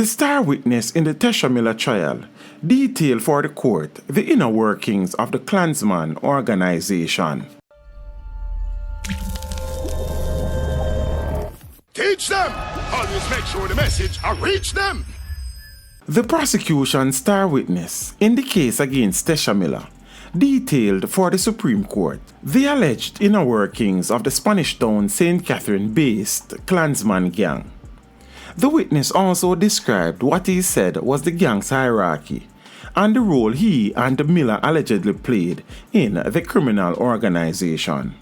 The star witness in the Tesha Miller trial detailed for the court the inner workings of the Klansman organization. Teach them! Always make sure the message reach them! The prosecution's star witness in the case against Tesha Miller detailed for the Supreme Court the alleged inner workings of the Spanish Town St. Catherine-based Klansman gang. The witness also described what he said was the gang's hierarchy and the role he and Miller allegedly played in the criminal organization.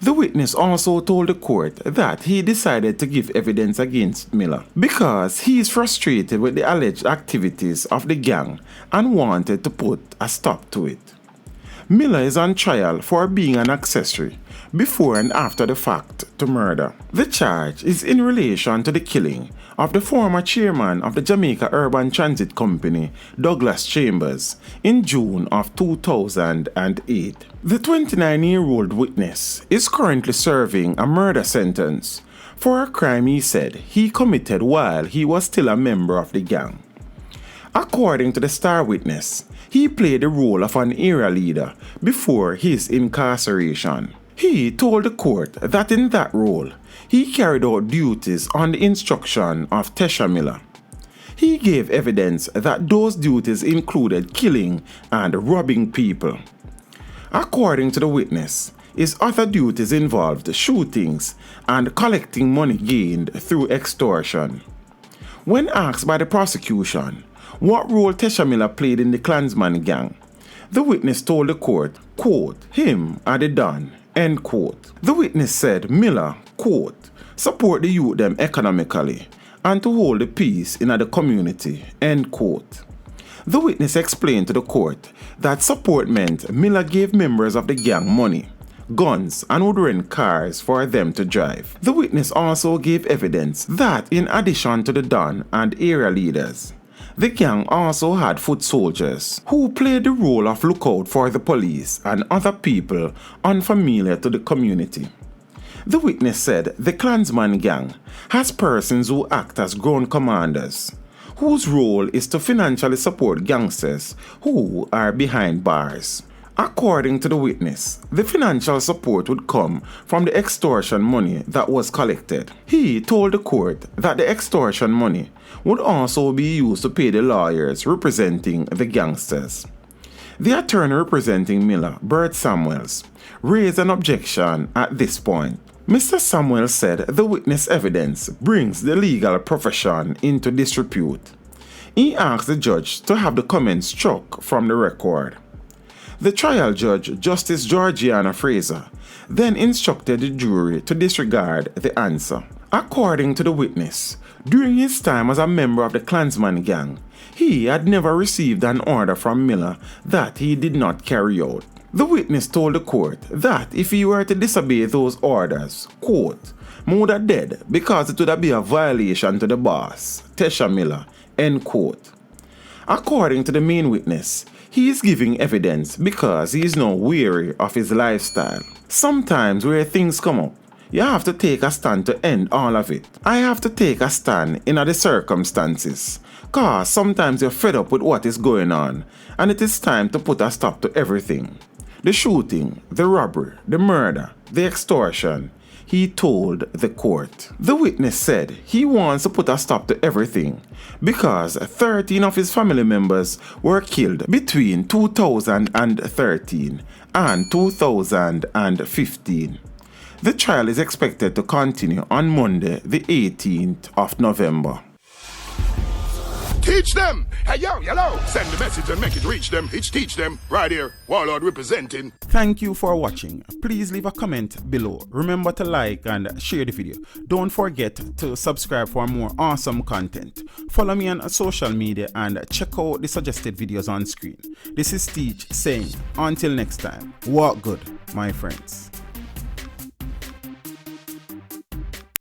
The witness also told the court that he decided to give evidence against Miller because he is frustrated with the alleged activities of the gang and wanted to put a stop to it. Miller is on trial for being an accessory before and after the fact to murder. The charge is in relation to the killing of the former chairman of the Jamaica Urban Transit Company, Douglas Chambers, in June of 2008. The 29-year-old witness is currently serving a murder sentence for a crime he said he committed while he was still a member of the gang. According to the star witness, he played the role of an area leader before his incarceration. He told the court that in that role, he carried out duties on the instruction of Tesha Miller. He gave evidence that those duties included killing and robbing people. According to the witness, his other duties involved shootings and collecting money gained through extortion. When asked by the prosecution what role Tesha Miller played in the Klansman gang, the witness told the court, quote, him are the Don, end quote. The witness said Miller, quote, support the youth them economically and to hold the peace in the community, end quote. The witness explained to the court that support meant Miller gave members of the gang money, guns, and would rent cars for them to drive. The witness also gave evidence that in addition to the Don and area leaders, the gang also had foot soldiers who played the role of lookout for the police and other people unfamiliar to the community. The witness said the Klansman gang has persons who act as ground commanders, whose role is to financially support gangsters who are behind bars. According to the witness, the financial support would come from the extortion money that was collected. He told the court that the extortion money would also be used to pay the lawyers representing the gangsters. The attorney representing Miller, Bert Samuels, raised an objection at this point. Mr. Samuels said the witness evidence brings the legal profession into disrepute. He asked the judge to have the comments struck from the record. The trial judge, Justice Georgiana Fraser, then instructed the jury to disregard the answer. According to the witness, during his time as a member of the Klansman gang, he had never received an order from Miller that he did not carry out. The witness told the court that if he were to disobey those orders, quote, would have dead because it would be a violation to the boss, Tesha Miller, end quote. According to the main witness, he is giving evidence because he is now weary of his lifestyle. Sometimes where things come up, you have to take a stand to end all of it. I have to take a stand in the circumstances, cause sometimes you're fed up with what is going on and it is time to put a stop to everything. The shooting, the robbery, the murder, the extortion, he told the court. The witness said he wants to put a stop to everything because 13 of his family members were killed between 2013 and 2015. The trial is expected to continue on Monday, the 18th of November. Teach them! Hey, yo, hello! Send the message and make it reach them. It's teach them. Right here, Warlord representing. Thank you for watching. Please leave a comment below. Remember to like and share the video. Don't forget to subscribe for more awesome content. Follow me on social media and check out the suggested videos on screen. This is Teach saying, until next time, walk good, my friends.